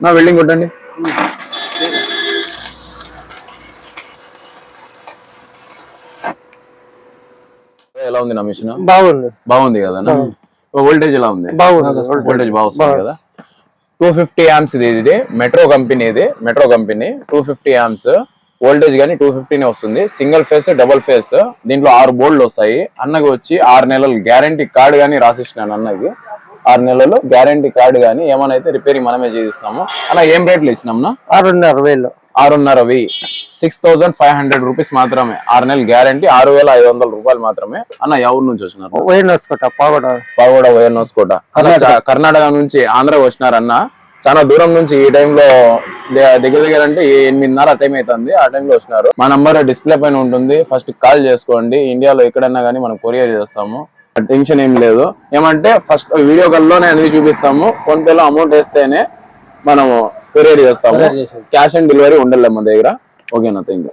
నా వెల్డింగ్ కొట్టండి. ఎలా ఉంది నా మిషన్? బాగుంది కదా. వోల్టేజ్ ఎలా ఉంది? వోల్టేజ్ బాగా వస్తుంది కదా. 250 amps ఇది మెట్రో కంపెనీ. 250 amps వోల్టేజ్ గానీ 250 వస్తుంది. Single phase, double face. దీంట్లో 6 బోల్డ్లు వస్తాయి. అన్నకి వచ్చి 6 నెలలు గ్యారంటీ కార్డు గానీ రాసిస్తున్నాను. అన్నకి 6 నెలలు గ్యారంటీ కార్డు గానీ ఏమైనా అయితే రిపేరింగ్ మనమే చేయిస్తాము. అలా ఏం రేట్లు ఇచ్చినాంనా? 6,500. 6,500. 6,500 రూపీస్ మాత్రమే. 6 నెలలు గ్యారంటీ. 6,500 రూపాయలు మాత్రమే. అన్న ఎవరి నుంచి వచ్చినారు? పాగోడ వైఎన్ఓస్కోట. కర్ణాటక నుంచి ఆంధ్ర వచ్చినారన్న. చాలా దూరం నుంచి ఈ టైంలో దగ్గర అంటే 8:30 టైం అవుతుంది. ఆ టైంలో వచ్చినారు. మా నంబర్ డిస్ప్లే పైన ఉంటుంది. ఫస్ట్ కాల్ చేసుకోండి. ఇండియాలో ఎక్కడైనా కానీ మనం కొరియర్ చేస్తాము. టెన్షన్ ఏం లేదు. ఏమంటే ఫస్ట్ వీడియో కాల్లోనే అన్ని చూపిస్తాము. ఫోన్ పేలో అమౌంట్ వేస్తేనే మనము కొరియర్ చేస్తాము. క్యాష్ ఆన్ డెలివరీ ఉండాలి మన దగ్గర. ఓకేనా? Thank you.